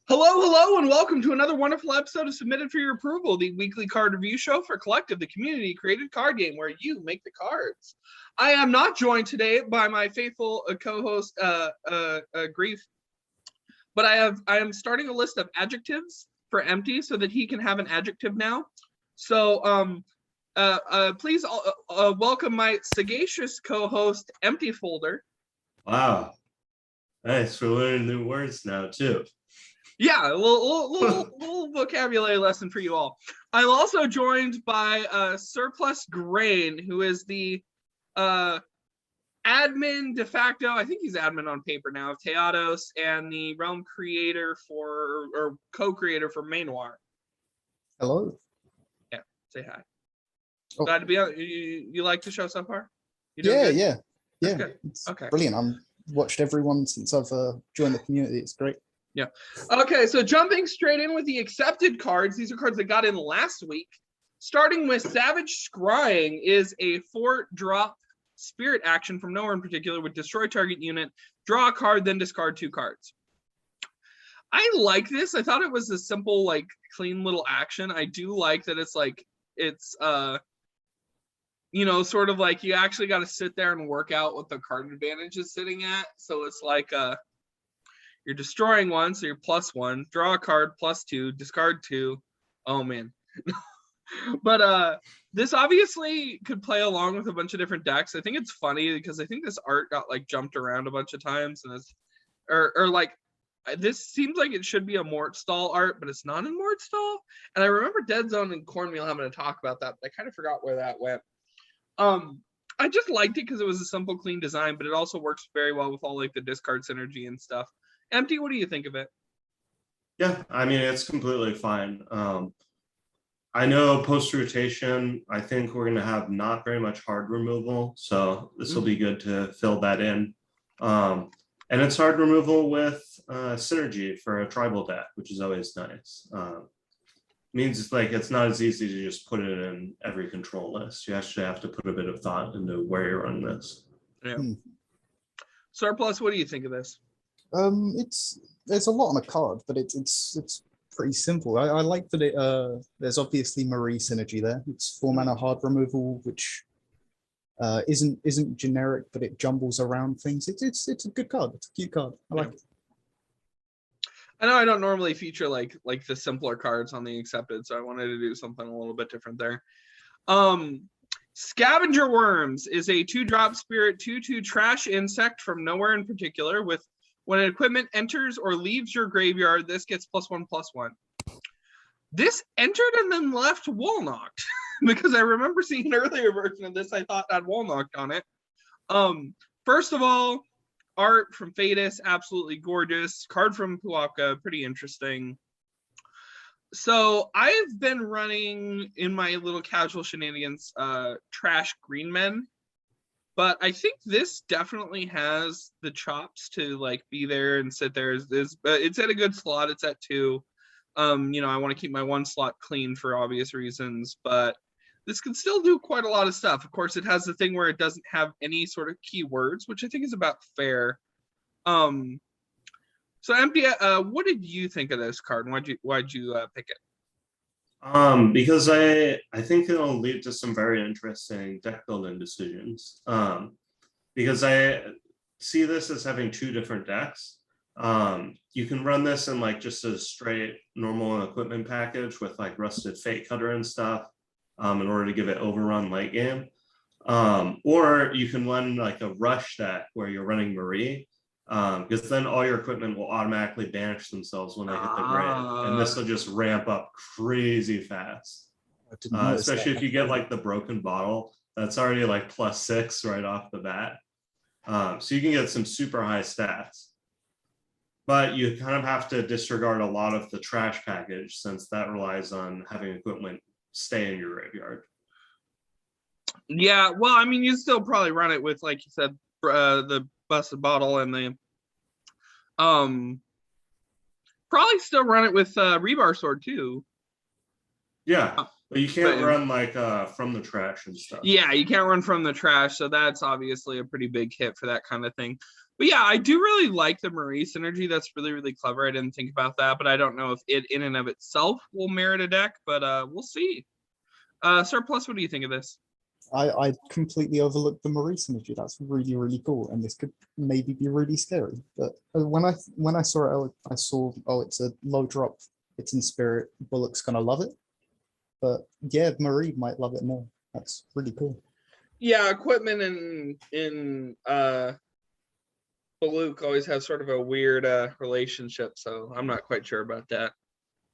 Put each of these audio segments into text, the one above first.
Hello, and welcome to another wonderful episode of Submitted for Your Approval, the weekly card review show for Collective, the community-created card game where you make the cards. I am not joined today by my faithful co-host, Grief, but I am starting a list of adjectives for Empty so that he can have an adjective now. So, please welcome my sagacious co-host, Empty Folder. Wow, nice. We're learning new words now too. Yeah, a little vocabulary lesson for you all. I'm also joined by SurplusGrain, who is the admin de facto, I think he's admin on paper now, of Teados, and the realm creator or co-creator for Mainoir. Hello. Yeah, say hi. Oh. Glad to be on. You like the show so far? Yeah. It's okay. Brilliant. I've watched everyone since I've joined the community. It's great. Yeah. Okay, so jumping straight in with the accepted cards. These are cards that got in last week. Starting with Savage Scrying is a 4-drop spirit action from nowhere in particular with destroy target unit, draw a card, then discard 2 cards. I like this. I thought it was a simple, like, clean little action. I do like that it's sort of like you actually got to sit there and work out what the card advantage is sitting at. So it's like you're destroying one, so you're +1. Draw a card, +2. Discard 2. Oh, man. But this obviously could play along with a bunch of different decks. I think it's funny because I think this art got, like, jumped around a bunch of times. And it's, this seems like it should be a Mortstall art, but it's not in Mortstall. And I remember DeadZon and Cornmeal having to talk about that, but I kind of forgot where that went. I just liked it because it was a simple, clean design, but it also works very well with all, like, the discard synergy and stuff. Empty, what do you think of it? Yeah, I mean, it's completely fine. I know post-rotation, I think we're going to have not very much hard removal, so this will be good to fill that in. And it's hard removal with synergy for a tribal deck, which is always nice. Means it's like it's not as easy to just put it in every control list. You actually have to put a bit of thought into where you run this. Yeah. Surplus, what do you think of this? There's a lot on a card, but it's pretty simple. I like that it there's obviously Marie synergy there. It's 4 mana hard removal, which isn't generic, but it jumbles around things. It's a good card. It's a cute card. I like it. I know I don't normally feature like the simpler cards on the accepted, so I wanted to do something a little bit different there. Scavenger Worms is a 2-drop spirit 2/2 trash insect from nowhere in particular with when an equipment enters or leaves your graveyard, this gets +1/+1. This entered and then left wall knocked because I remember seeing an earlier version of this I thought had wall knocked on it. First of all, art from Fadis, absolutely gorgeous. Card from Puapka, pretty interesting. So I've been running in my little casual shenanigans trash green men. But I think this definitely has the chops to like be there and sit there. It's at a good slot. It's at 2. I want to keep my 1 slot clean for obvious reasons, but this can still do quite a lot of stuff. Of course, it has the thing where it doesn't have any sort of keywords, which I think is about fair. So Empty, what did you think of this card? Why'd you pick it? Because I think it'll lead to some very interesting deck building decisions. Because I see this as having 2 different decks. You can run this in like just a straight normal equipment package with like Rusted Fate Cutter and stuff in order to give it overrun late game. Or you can run like a rush deck where you're running Marie. Because then all your equipment will automatically banish themselves when they hit the grid, and this will just ramp up crazy fast. Especially if you get like the broken bottle, that's already like +6 right off the bat. So you can get some super high stats, but you kind of have to disregard a lot of the trash package since that relies on having equipment stay in your graveyard. Yeah, well, I mean, you still probably run it with, like you said, the busted bottle and the probably still run it with rebar sword too. Yeah, but you can't run like from the trash and stuff. Yeah, you can't run from the trash, so that's obviously a pretty big hit for that kind of thing. But yeah, I do really like the Marie synergy. That's really, really clever. I didn't think about that, but I don't know if it in and of itself will merit a deck, but we'll see. Surplus, what do you think of this? I completely overlooked the Marie synergy. That's really, really cool. And this could maybe be really scary. But when I saw it, I saw, oh, it's a low drop. It's in spirit. Bullock's going to love it. But yeah, Marie might love it more. That's really cool. Yeah, equipment in Baluk always has sort of a weird relationship, so I'm not quite sure about that.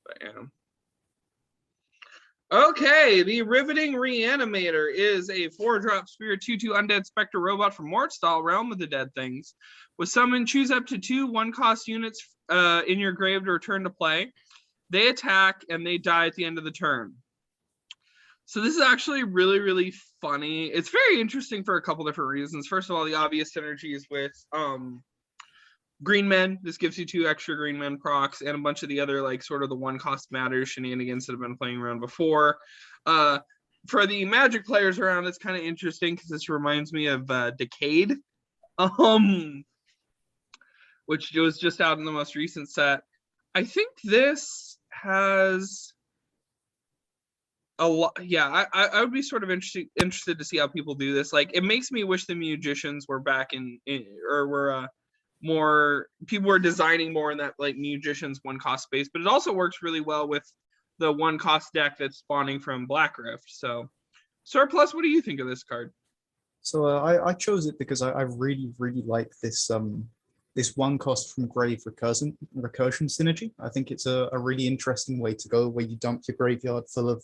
But yeah. Okay, the Riveting Reanimator is a 4-drop spirit 2/2 undead specter robot from Mortstall, Realm of the Dead Things. With summon, choose up to 2 1-cost units in your grave to return to play. They attack and they die at the end of the turn. So this is actually really, really funny. It's very interesting for a couple different reasons. First of all, the obvious synergies with Green Men. This gives you 2 extra Green Men procs and a bunch of the other like sort of the 1-cost matters shenanigans that have been playing around before. For the Magic players around, it's kind of interesting because this reminds me of Decade, which was just out in the most recent set. I think this has a lot. Yeah, I would be sort of interested to see how people do this. Like, it makes me wish the Magicians were back in or were more people were designing more in that like Magicians 1-cost space, but it also works really well with the 1-cost deck that's spawning from Black Rift. So Surplus, what do you think of this card? So I chose it because I really, really like this this 1-cost from grave recursion synergy. I think it's a really interesting way to go, where you dump your graveyard full of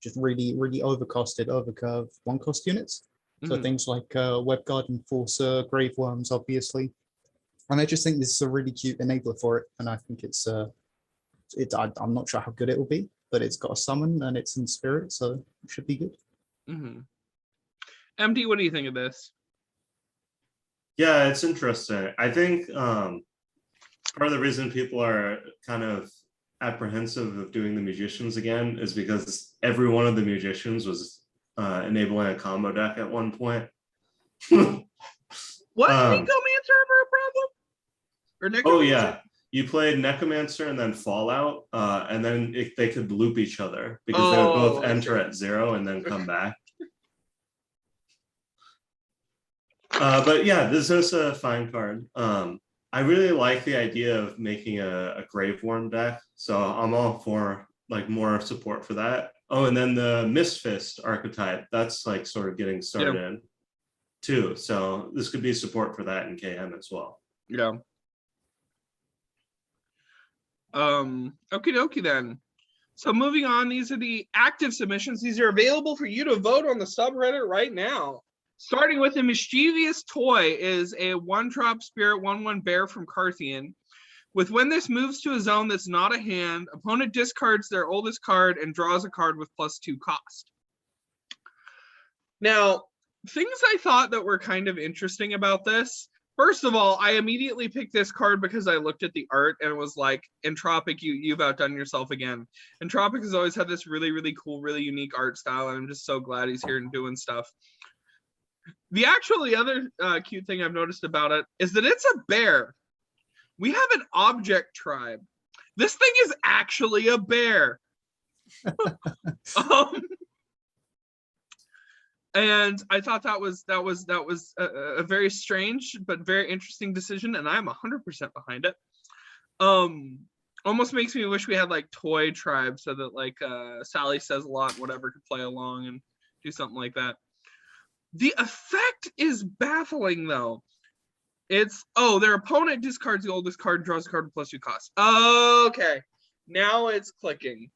just really, really overcosted, overcurve 1-cost units. So things like Web Guard, Enforcer, Grave Worms, obviously. And I just think this is a really cute enabler for it. And I think I'm not sure how good it will be, but it's got a summon and it's in spirit, so it should be good. MD, what do you think of this? Yeah, it's interesting. I think part of the reason people are kind of apprehensive of doing the Magicians again is because every one of the Magicians was enabling a combo deck at one point. What? Necromancer ever a problem? Or Necromancer? Oh yeah, you played Necromancer and then Fallout, and then they could loop each other because they would both enter at 0 and then come back. But yeah, this is a fine card. I really like the idea of making a Grave Worm deck, so I'm all for like more support for that. Oh, and then the Misfits archetype, that's like sort of getting started too. So this could be support for that in KM as well. Yeah. Okie dokie then. So moving on, these are the active submissions. These are available for you to vote on the subreddit right now. Starting with the Mischievous Toy is a 1-drop spirit 1/1 bear from Carthian. With when this moves to a zone that's not a hand, opponent discards their oldest card and draws a card with +2 cost. Now, things I thought that were kind of interesting about this. First of all, I immediately picked this card because I looked at the art and was like, Entropic, you've outdone yourself again. Entropic has always had this really, really cool, really unique art style, and I'm just so glad he's here and doing stuff. The other cute thing I've noticed about it is that it's a bear. We have an object tribe. This thing is actually a bear. And I thought that was a very strange but very interesting decision, and I'm 100% behind it. Almost makes me wish we had like toy tribes so that like Sally Says a Lot, whatever, could play along and do something like that. The effect is baffling though. It's their opponent discards the oldest card, draws a card with +2 cost. Okay, now it's clicking.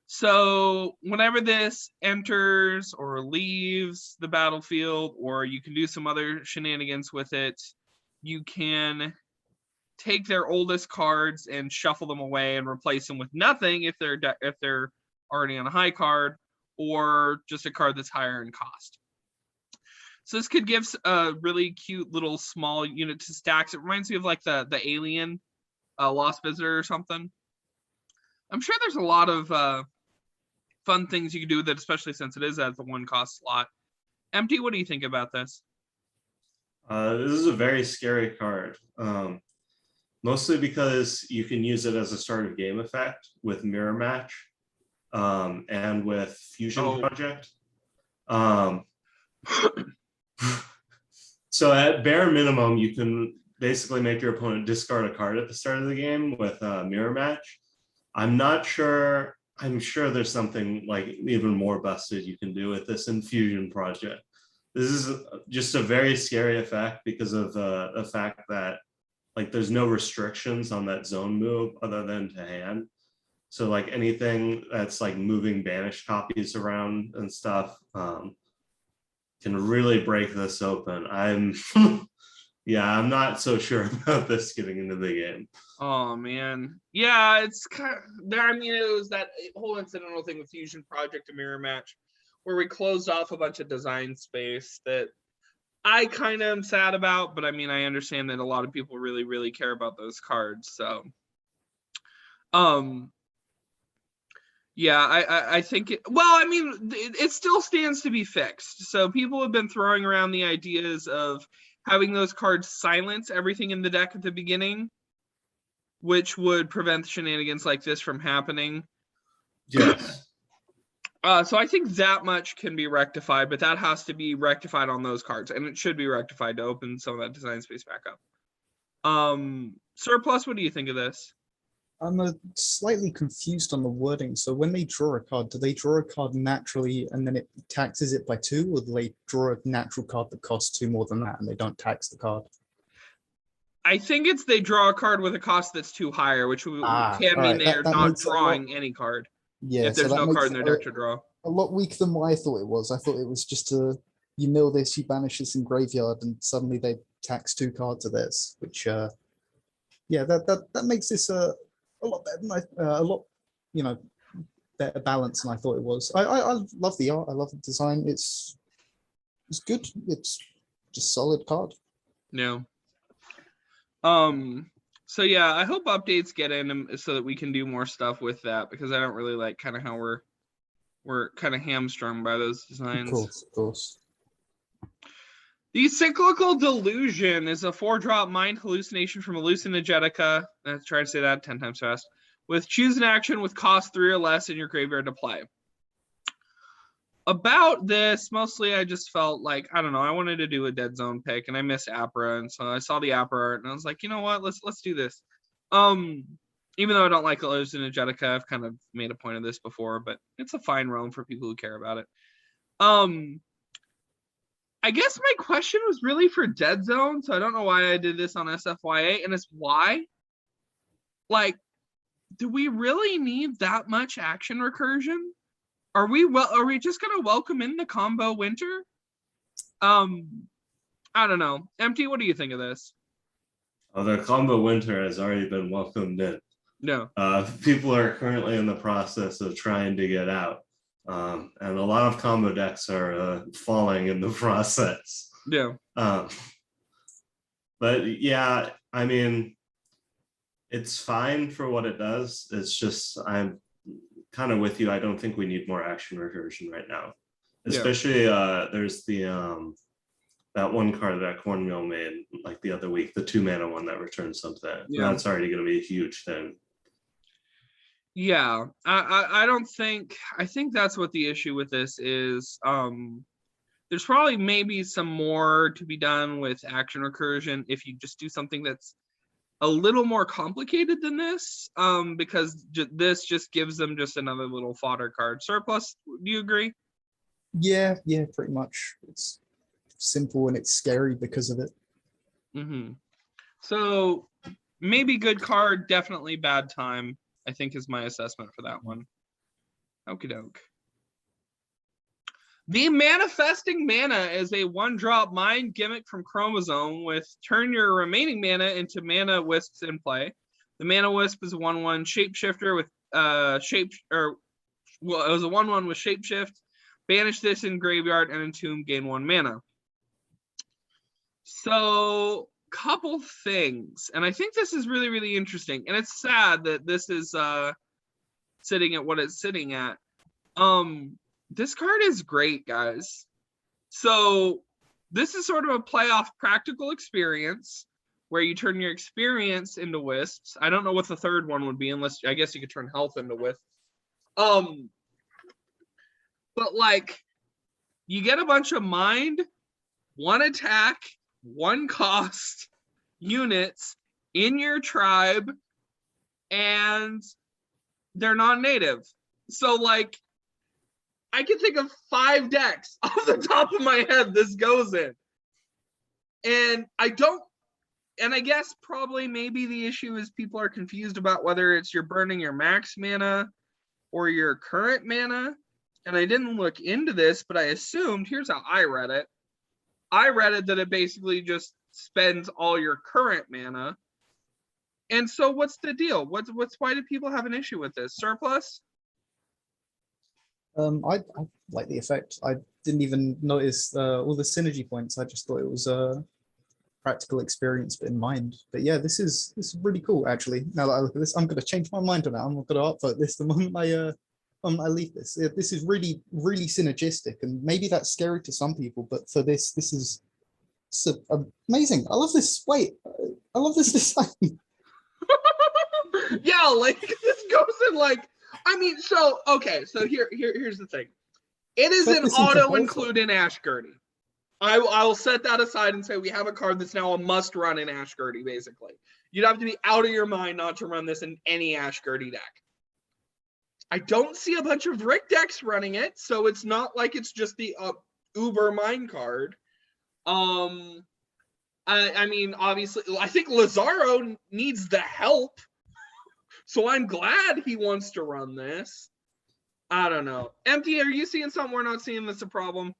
So whenever this enters or leaves the battlefield, or you can do some other shenanigans with it, you can take their oldest cards and shuffle them away and replace them with nothing if they're already on a high card, or just a card that's higher in cost. So this could give a really cute little small unit to stacks. It reminds me of like the Alien Lost Visitor or something. I'm sure there's a lot of fun things you can do with it, especially since it is at the 1-cost slot. Empty, what do you think about this? This is a very scary card. Mostly because you can use it as a start of game effect with Mirror Match and with Fusion Project. So at bare minimum, you can basically make your opponent discard a card at the start of the game with Mirror Match. I'm not sure. I'm sure there's something like even more busted you can do with this in Fusion Project. This is just a very scary effect because of the fact that like there's no restrictions on that zone move other than to hand. So like anything that's like moving banished copies around and stuff can really break this open. I'm I'm not so sure about this getting into the game. Oh man, yeah, it's kind of. I mean, it was that whole incidental thing with Fusion Project and Mirror Match, where we closed off a bunch of design space that I kind of am sad about. But I mean, I understand that a lot of people really, really care about those cards. So, yeah, I think it. Well, I mean, it still stands to be fixed. So people have been throwing around the ideas of having those cards silence everything in the deck at the beginning, which would prevent shenanigans like this from happening. Yes. So I think that much can be rectified, but that has to be rectified on those cards, and it should be rectified to open some of that design space back up. Surplus, what do you think of this? I'm slightly confused on the wording. So when they draw a card, do they draw a card naturally and then it taxes it by 2, or do they draw a natural card that costs 2 more than that and they don't tax the card? I think it's they draw a card with a cost that's 2 higher, which can mean they're not drawing any card. Yeah, if there's no card in their deck to draw. A lot weaker than what I thought it was. I thought it was just you mill this, you banish this in graveyard, and suddenly they tax 2 cards of this, which that makes this a lot better, a lot better balance than I thought it was. I love the art, I love the design. It's good. It's just solid card. No. So yeah, I hope updates get in so that we can do more stuff with that, because I don't really like kind of how we're kind of hamstrung by those designs. Of course. The Cyclical Delusion is a 4-drop mind hallucination from Hallucinagetica. Let's try to say that 10 times fast. With choose an action with cost 3 or less in your graveyard to play. About this, mostly I just felt like, I don't know, I wanted to do a DeadZon pick, and I missed Apra, and so I saw the Apra art, and I was like, you know what, let's do this. Even though I don't like Hallucinagetica, I've kind of made a point of this before, but it's a fine realm for people who care about it. I guess my question was really for DeadZon, so I don't know why I did this on SFYA, and it's why? Like, do we really need that much action recursion? Are we just gonna welcome in the combo winter? I don't know. Empty, what do you think of this? Oh, the combo winter has already been welcomed in. No. People are currently in the process of trying to get out. And a lot of combo decks are falling in the process. Yeah. But yeah, I mean, it's fine for what it does. It's just, I'm kind of with you. I don't think we need more action recursion right now. Especially there's the that one card that Cornmeal made like the other week, the 2-mana one that returns something. Yeah. That's already going to be a huge thing. Yeah, I think that's what the issue with this is. There's probably maybe some more to be done with action recursion if you just do something that's a little more complicated than this, because this just gives them just another little fodder card. Surplus, do you agree? Yeah, pretty much. It's simple and it's scary because of it. Mm-hmm. So maybe good card, definitely bad time, I think is my assessment for that one. Okie doke. The Manifesting Mana is a 1-drop mind gimmick from Chromosome with turn your remaining mana into mana wisps in play. The mana wisp is a 1/1 shapeshifter with it was a 1/1 with shapeshift. Banish this in graveyard and entomb, gain 1 mana. So couple things, and I think this is really, really interesting, and it's sad that this is sitting at what it's sitting at. This card is great, guys. So This is sort of a playoff practical experience where you turn your experience into wisps. I don't know what the third one would be, unless I guess you could turn health into wisps. But like, you get a bunch of mind, 1 attack, 1 cost units in your tribe, and they're non-native. So like, I can think of 5 decks off the top of my head this goes in. And I guess probably maybe the issue is people are confused about whether it's you're burning your max mana or your current mana. And I didn't look into this, but I assumed, here's how I read it. I read it that it basically just spends all your current mana. And so what's the deal? Why do people have an issue with this? Surplus? I like the effect. I didn't even notice all the synergy points. I just thought it was a practical experience but in mind. But yeah, this is really cool actually. Now that I look at this, I'm gonna change my mind on it. I'm gonna upvote this the moment I leave this. This is really synergistic, and maybe that's scary to some people, but for this is amazing. I love this. Wait, I love this design. Yeah, like this goes in like, I mean, so okay, so here's the thing. It is an auto include in Ashgurdy. I will set that aside and say we have a card that's now a must run in Ashgurdy, basically. You'd have to be out of your mind not to run this in any Ashgurdy deck. I don't see a bunch of Rick decks running it, so it's not like it's just the uber mine card. I mean, obviously, I think Lazaro needs the help, so I'm glad he wants to run this. I don't know. Empty, are you seeing something we're not seeing that's a problem?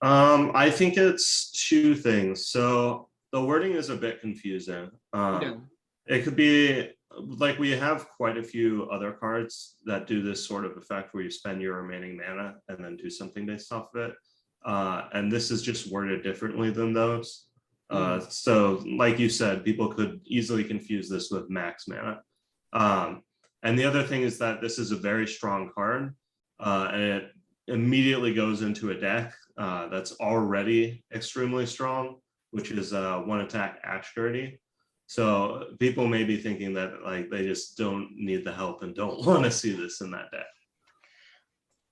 I think it's 2 things. So the wording is a bit confusing. Yeah. It could be like we have quite a few other cards that do this sort of effect where you spend your remaining mana and then do something based off of it. And this is just worded differently than those. So like you said, people could easily confuse this with max mana. And the other thing is that this is a very strong card, and it immediately goes into a deck that's already extremely strong, which is 1 attack Ashgurdy. So people may be thinking that like they just don't need the help and don't want to see this in that deck.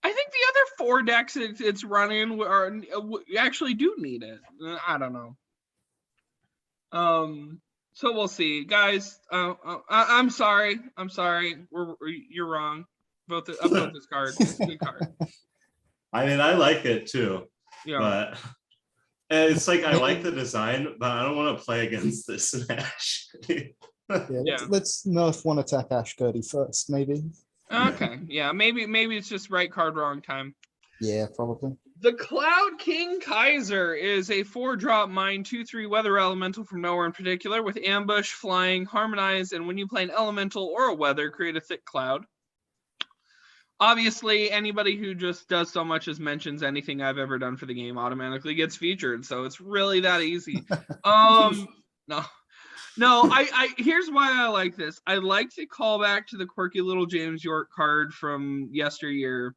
I think the other 4 decks it's running actually do need it. I don't know. So we'll see, guys. I'm sorry. You're wrong. Vote this card. It's a good card. I mean, I like it too. Yeah. But it's like I like the design, but I don't want to play against this in Ash. Let's nerf 1 attack Ashgurdy first, maybe. Okay. Yeah. Maybe it's just right card, wrong time. Yeah, probably. The Cloud King Kaiser is a 4-drop mine 2/3 weather elemental from nowhere in particular with ambush, flying, harmonize, and when you play an elemental or a weather, create a thick cloud. Obviously, anybody who just does so much as mentions anything I've ever done for the game automatically gets featured, so it's really that easy. No, I here's why I like this. I like to call back to the quirky little James York card from yesteryear.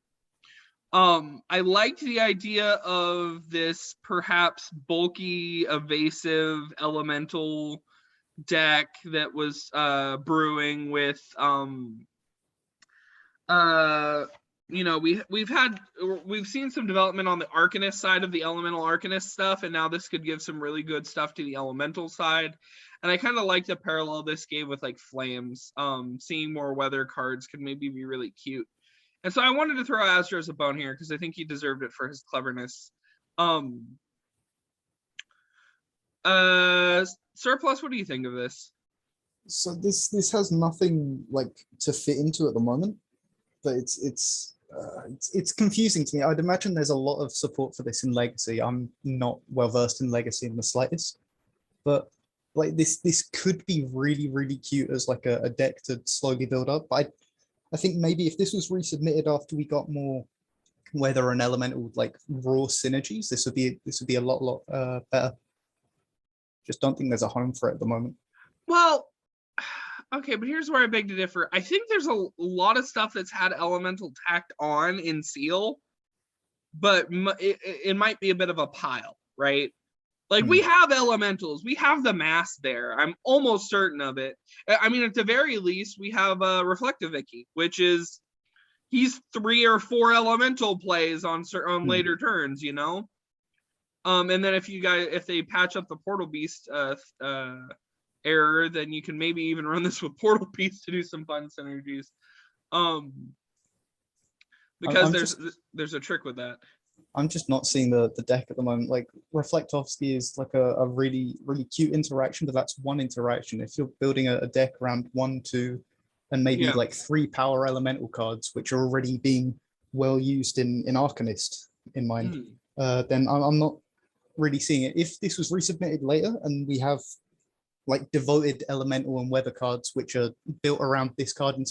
I liked the idea of this perhaps bulky, evasive elemental deck that was brewing with you know, we've seen some development on the Arcanist side of the elemental Arcanist stuff, and now this could give some really good stuff to the elemental side. And I kind of like the parallel this gave with like Flames. Seeing more weather cards could maybe be really cute. And so I wanted to throw Astros a bone here because I think he deserved it for his cleverness. Surplus, what do you think of this? So this has nothing like to fit into at the moment, but it's confusing to me. I'd imagine there's a lot of support for this in Legacy. I'm not well versed in Legacy in the slightest, but like this could be really cute as like a deck to slowly build up. I think maybe if this was resubmitted after we got more weather and elemental like raw synergies, this would be a lot better. Just don't think there's a home for it at the moment. Well, okay, but here's where I beg to differ. I think there's a lot of stuff that's had elemental tacked on in Seal, but it might be a bit of a pile, right? Like, we have elementals, we have the mass there. I'm almost certain of it. I mean, at the very least, we have Reflective Vicky, which is he's 3 or 4 elemental plays on later turns, you know. And then if they patch up the Portal Beast error, then you can maybe even run this with Portal Beast to do some fun synergies. Because there's a trick with that. I'm just not seeing the deck at the moment. Like Reflektovsky is like a really, really cute interaction, but that's one interaction. If you're building a deck around 1, 2, and maybe like 3 power elemental cards, which are already being well used in Arcanist in mind, then I'm not really seeing it. If this was resubmitted later and we have like devoted elemental and weather cards which are built around this card in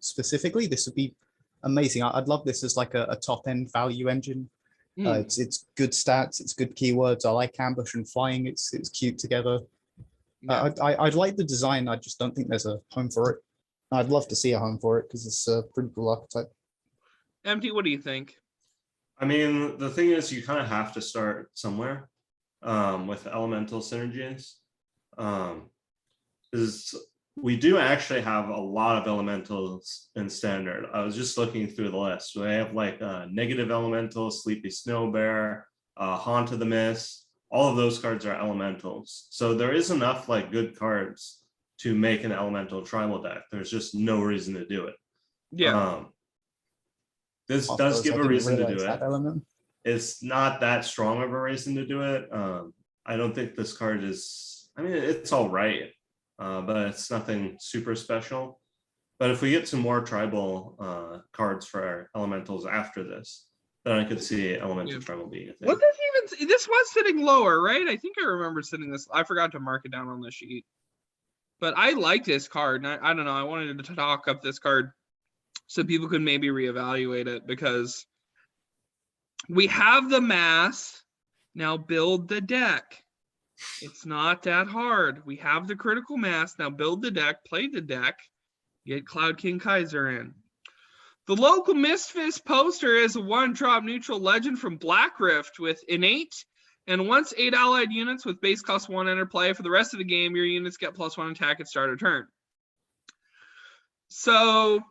specifically, this would be amazing. I'd love this as like a top end value engine. It's good stats, it's good keywords. I like ambush and flying. It's cute together. I'd like the design. I just don't think there's a home for it. I'd love to see a home for it because it's a pretty cool archetype. Empty, what do you think? I mean, the thing is, you kind of have to start somewhere with elemental synergies. Is we do actually have a lot of elementals in standard. I was just looking through the list. We have like Negative Elemental, Sleepy Snow Bear, Haunt of the Mist. All of those cards are elementals. So there is enough like good cards to make an elemental tribal deck. There's just no reason to do it. Yeah. This does give a reason to do it. It's not that strong of a reason to do it. I don't think this card is, I mean, it's all right, but it's nothing super special. But if we get some more tribal cards for our elementals after this, then I could see elemental tribal being a thing. Was this was sitting lower, right? I think I remember sitting this. I forgot to mark it down on the sheet. But I like this card. And I don't know. I wanted to talk up this card so people could maybe reevaluate it, because we have the mass. Now build the deck. It's not that hard. We have the critical mass. Now build the deck, play the deck, get Cloud King Kaiser in. The local Misfits poster is a 1-drop neutral legend from Black Rift with innate, and once 8 allied units with base cost 1 enter play, for the rest of the game, your units get +1 attack at start of turn. So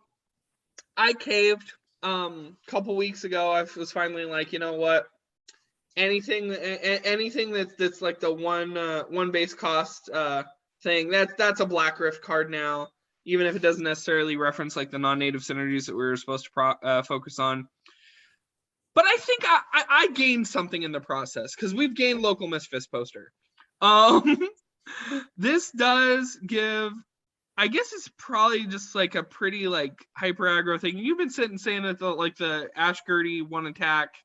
I caved a couple weeks ago. I was finally like, you know what? Anything that's like the one base cost thing, that's a Black Rift card now, even if it doesn't necessarily reference like the non-native synergies that we were supposed to focus on. But I think I gained something in the process, because we've gained local Misfits poster. This does give, I guess it's probably just like a pretty like hyper aggro thing. You've been saying that the Ashgurdy 1 attack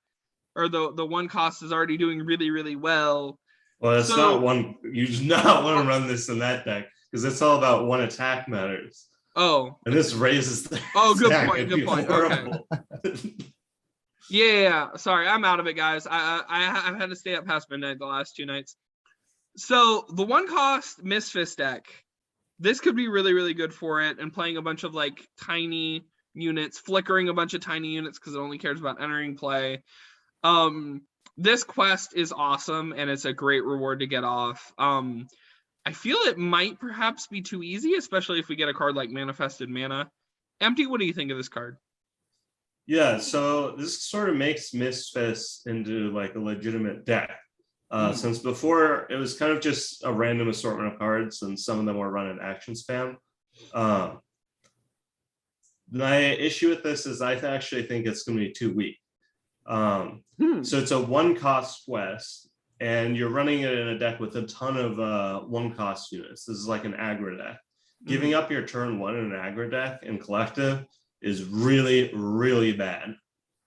or the 1 cost is already doing really, really well. Well, it's not one. You do not want to run this in that deck, because it's all about 1 attack matters. Oh. And this raises the good point. Good point. Okay. Yeah. Sorry, I'm out of it, guys. I've had to stay up past midnight the last 2 nights. So the 1 cost Misfits deck, this could be really, really good for it, and playing a bunch of like tiny units, flickering a bunch of tiny units because it only cares about entering play. This quest is awesome, and it's a great reward to get off. I feel it might perhaps be too easy, especially if we get a card like Manifested Mana. Empty, what do you think of this card? Yeah, so this sort of makes Misfits into like a legitimate deck. Since before it was kind of just a random assortment of cards, and some of them were running action spam. My issue with this is I actually think it's going to be too weak. So it's a 1 cost quest, and you're running it in a deck with a ton of 1 cost units. This is like an aggro deck. Giving up your turn 1 in an aggro deck in collective is really, really bad.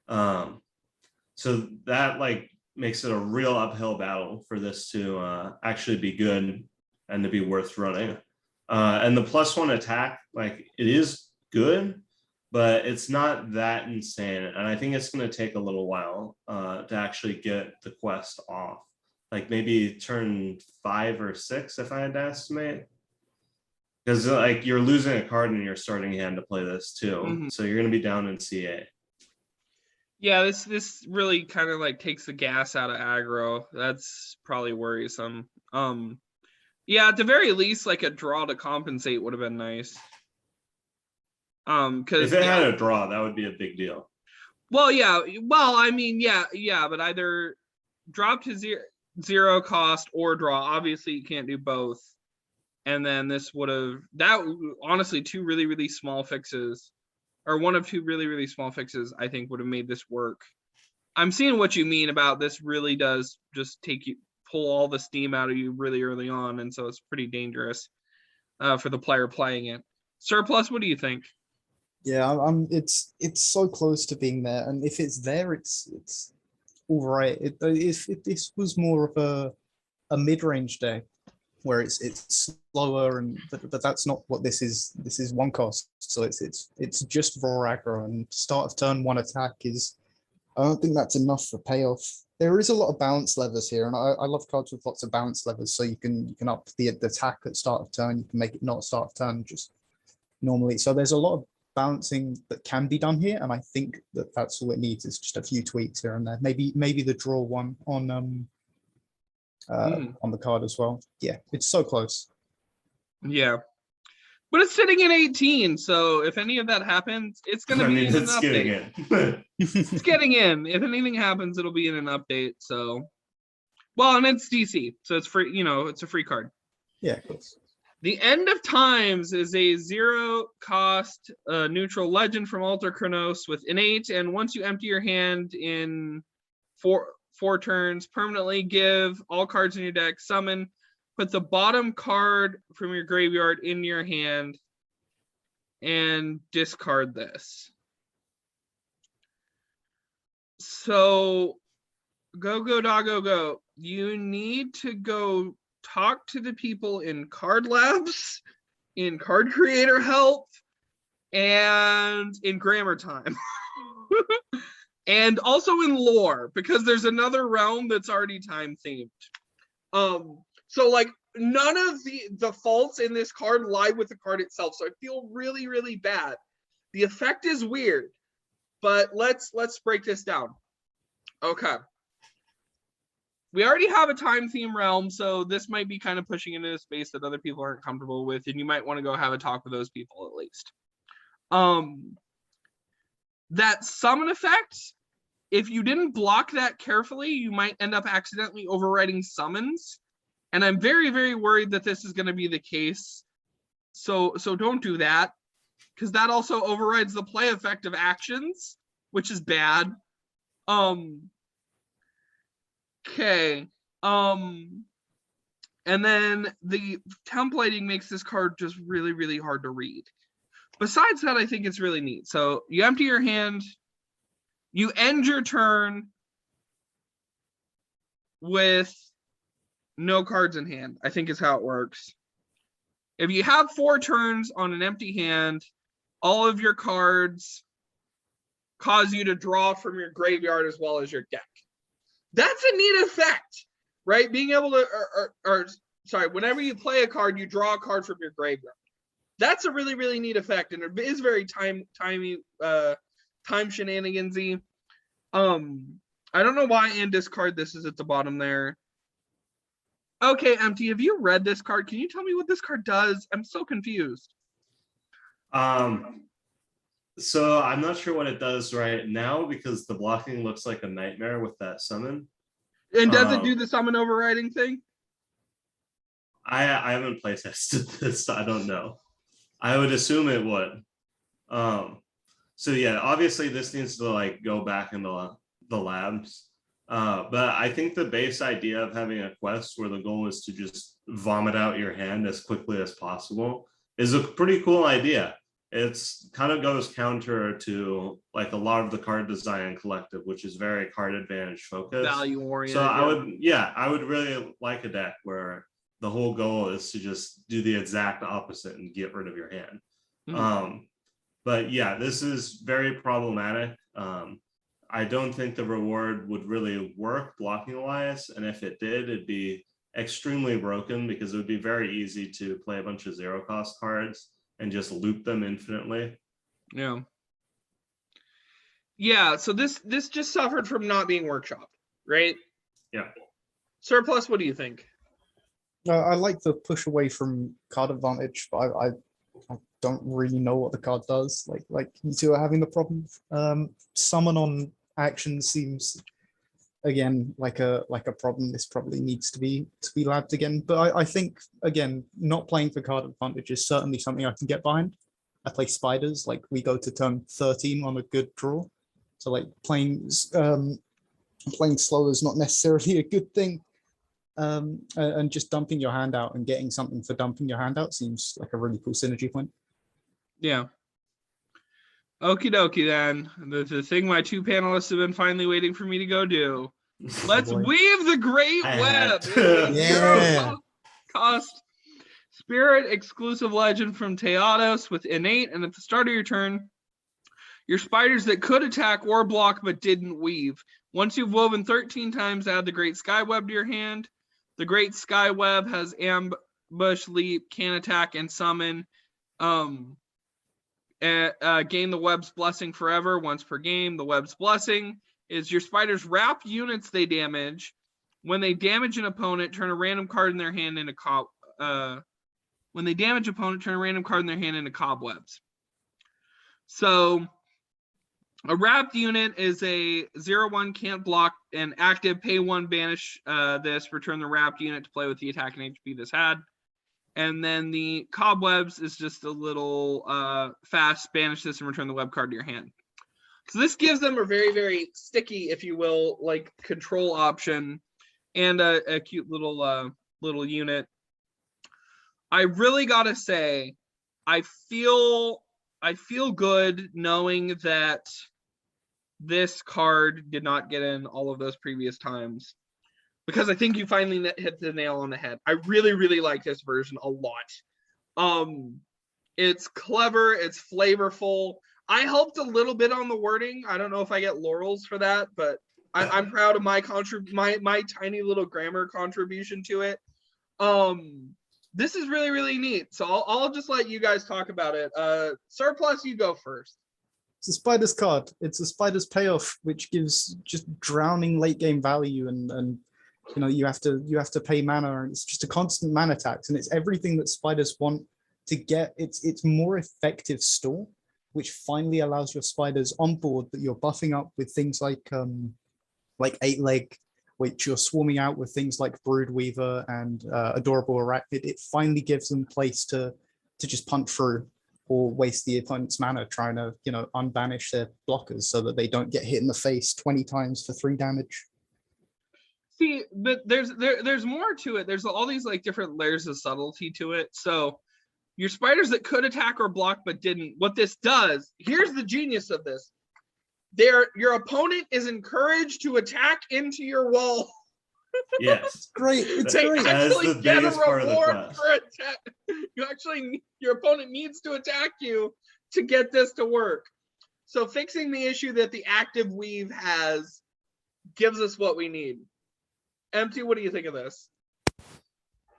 So that like makes it a real uphill battle for this to actually be good and to be worth running. And the +1 attack, like, it is good, but it's not that insane. And I think it's going to take a little while to actually get the quest off. Like maybe turn 5 or 6, if I had to estimate. Because like you're losing a card in your starting hand to play this too. So you're going to be down in CA. Yeah, this really kind of like takes the gas out of aggro. That's probably worrisome. Yeah, at the very least, like a draw to compensate would have been nice. Because if it had a draw, that would be a big deal. well, yeah, well, I mean, yeah, but either drop to zero cost or draw. Obviously, you can't do both. And then this would have honestly two really, really small fixes, or one of two really, really small fixes, I think would have made this work. I'm seeing what you mean about this really does just pull all the steam out of you really early on, and so it's pretty dangerous for the player playing it. Surplus, what do you think? Yeah, it's so close to being there, and if it's there, it's all right. If this was more of a mid-range deck where it's slower, and but that's not what this is. This is one cost, so it's just raw aggro, and start of turn one attack is. I don't think that's enough for payoff. There is a lot of bounce levers here, and I love cards with lots of bounce levers, so you can up the attack at start of turn. You can make it not start of turn, just normally. So there's a lot of bouncing that can be done here, and I think that's all it needs is just a few tweaks here and there. Maybe the draw one on the card as well. Yeah, it's so close. Yeah, but it's sitting at 18, so if any of that happens, it's going to be in an update. It's getting in. If anything happens, it'll be in an update. So, well, and it's DC, so it's free. You know, it's a free card. Yeah, of course. The End of Times is a 0-cost neutral legend from Alter Chronos with innate, and once you empty your hand in four turns, permanently give all cards in your deck, summon, put the bottom card from your graveyard in your hand, and discard this. So, go, doggo, go. You need to go talk to the people in Card Labs, in Card Creator Help, and in Grammar Time. And also in Lore, because there's another realm that's already time themed. So like none of the faults in this card lie with the card itself. So I feel really, really bad. The effect is weird, but let's break this down. Okay. We already have a time theme realm, so this might be kind of pushing into a space that other people aren't comfortable with, and you might want to go have a talk with those people at least. That summon effect, if you didn't block that carefully, you might end up accidentally overwriting summons. And I'm very, very worried that this is going to be the case. So don't do that, because that also overrides the play effect of actions, which is bad. Okay. And then the templating makes this card just really, really hard to read. Besides that, I think it's really neat. So you empty your hand, you end your turn with no cards in hand, I think is how it works. If you have 4 turns on an empty hand, all of your cards cause you to draw from your graveyard as well as your deck. That's a neat effect, right? Being able to, whenever you play a card, you draw a card from your graveyard. That's a really, really neat effect, and it is very time shenanigansy. I don't know why and discard this is at the bottom there. Okay, Empty, have you read this card? Can you tell me what this card does? I'm so confused. So I'm not sure what it does right now because the blocking looks like a nightmare with that summon. And does it do the summon overriding thing? I haven't play tested this, so I don't know. I would assume it would. So yeah, obviously this needs to like go back into the labs. But I think the base idea of having a quest where the goal is to just vomit out your hand as quickly as possible is a pretty cool idea. It's kind of goes counter to like a lot of the card design collective, which is very card advantage focused. Value oriented. So I would really like a deck where the whole goal is to just do the exact opposite and get rid of your hand. But yeah, this is very problematic. I don't think the reward would really work blocking wise, and if it did, it'd be extremely broken because it would be very easy to play a bunch of 0-cost cards and just loop them infinitely. Yeah, so this just suffered from not being workshopped, right? Yeah. Surplus, what do you think? I like the push away from card advantage, but I don't really know what the card does. Like you two are having the problem. Summon on action seems again like a problem. This probably needs to be labbed again. But I think again, not playing for card advantage is certainly something I can get behind. I play spiders, like we go to turn 13 on a good draw. So like playing slow is not necessarily a good thing. And just dumping your hand out and getting something for dumping your hand out seems like a really cool synergy point. Yeah. Okie dokie then. The thing my two panelists have been finally waiting for me to go do. Let's weave the great web. Yeah. Cost spirit exclusive legend from Teados with innate, and at the start of your turn, your spiders that could attack or block but didn't weave. Once you've woven 13 times, add the Great Sky Web to your hand. The Great Sky Web has ambush, leap, can attack, and summon. Gain the web's blessing forever once per game. The web's blessing is your spiders wrap units they damage. When they damage an opponent, turn a random card in their hand into when they damage opponent, turn a random card in their hand into cobwebs. So a wrapped unit is a 0/1 can't block and active, pay 1, banish this, return the wrapped unit to play with the attack and HP this had. And then the cobwebs is just a little fast, banish this and return the web card to your hand. So this gives them a very, very sticky, if you will, like control option and a cute little unit. I really gotta say, I feel good knowing that this card did not get in all of those previous times, because I think you finally hit the nail on the head. I really, really like this version a lot. It's clever, it's flavorful. I helped a little bit on the wording. I don't know if I get laurels for that, but I'm proud of my tiny little grammar contribution to it. This is really, really neat. So I'll just let you guys talk about it. Surplus, you go first. It's a spider's card. It's a spider's payoff, which gives just drowning late game value, and you know you have to pay mana, and it's just a constant mana tax, and it's everything that spiders want to get. It's more effective store, which finally allows your spiders on board that you're buffing up with things like 8-leg, which you're swarming out with things like Broodweaver and Adorable Arachnid. It finally gives them place to just punt through or waste the opponent's mana trying to, unbanish their blockers so that they don't get hit in the face 20 times for 3 damage. See, but there's more to it. There's all these like different layers of subtlety to it. So your spiders that could attack or block but didn't, what this does, here's the genius of this. Your opponent is encouraged to attack into your wall. Yes. Great. It's They great. actually the get a biggest part of the reward quest. for attack. Your opponent needs to attack you to get this to work. So fixing the issue that the active weave has gives us what we need. Empty, what do you think of this?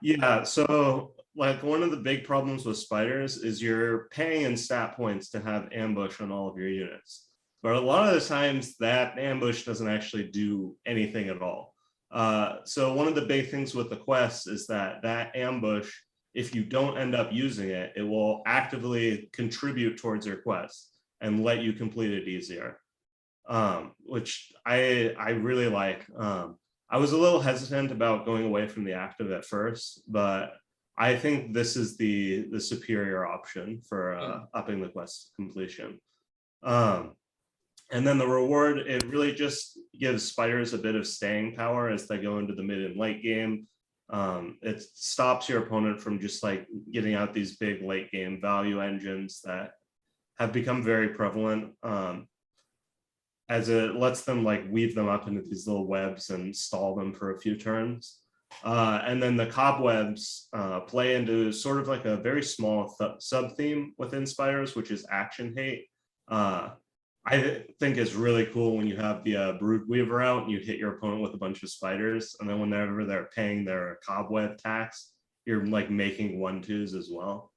Yeah, so like one of the big problems with spiders is you're paying in stat points to have ambush on all of your units. But a lot of the times that ambush doesn't actually do anything at all. So one of the big things with the quest is that ambush, if you don't end up using it, it will actively contribute towards your quest and let you complete it easier, which I really like. I was a little hesitant about going away from the active at first, but I think this is the superior option for upping the quest completion. And then the reward, it really just gives spiders a bit of staying power as they go into the mid and late game. It stops your opponent from just like getting out these big late game value engines that have become very prevalent, as it lets them like weave them up into these little webs and stall them for a few turns. And then the cobwebs play into sort of like a very small sub-theme within spiders, which is action hate. I think it's really cool when you have the Broodweaver out and you hit your opponent with a bunch of spiders, and then whenever they're paying their cobweb tax, you're like making 1/2s as well.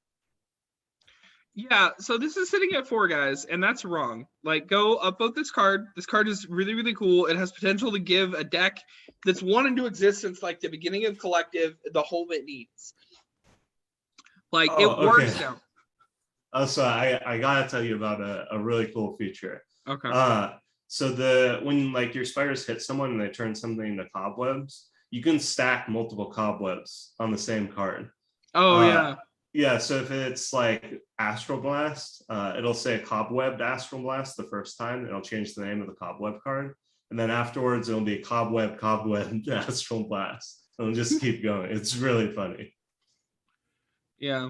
Yeah, so this is sitting at 4, guys, and that's wrong. Like, go upvote this card. This card is really, really cool. It has potential to give a deck that's won into existence like the beginning of Collective the home it needs. Like, it works now. Also, I gotta tell you about a really cool feature. Okay. So when like your spiders hit someone and they turn something into cobwebs, you can stack multiple cobwebs on the same card. Oh, yeah. Yeah, so if it's like Astral Blast, it'll say Cobwebbed Astral Blast the first time. It'll change the name of the Cobweb card. And then afterwards, it'll be Cobwebbed Astral Blast. It'll just keep going. It's really funny. Yeah.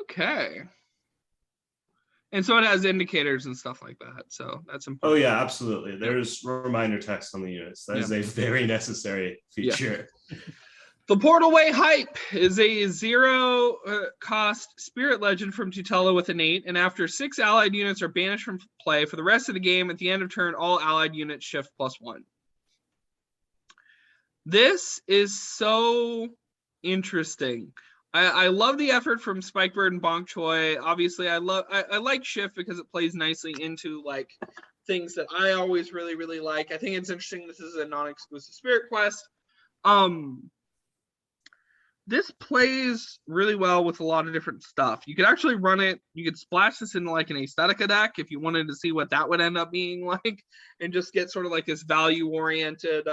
Okay. And so it has indicators and stuff like that. So that's important. Oh, yeah, absolutely. There's reminder text on the units. That is a very necessary feature. Yeah. The Portalway Hype is a 0 cost spirit legend from Tutela with innate, and after 6 allied units are banished from play for the rest of the game, at the end of turn, all allied units shift +1. This is so interesting. I love the effort from Spikebird and Bonk Choi. Obviously, I like shift because it plays nicely into like things that I always really, really like. I think it's interesting. This is a non-exclusive spirit quest. This plays really well with a lot of different stuff. You could actually run it. You could splash this into like an Aesthetica deck if you wanted to see what that would end up being like, and just get sort of like this value-oriented.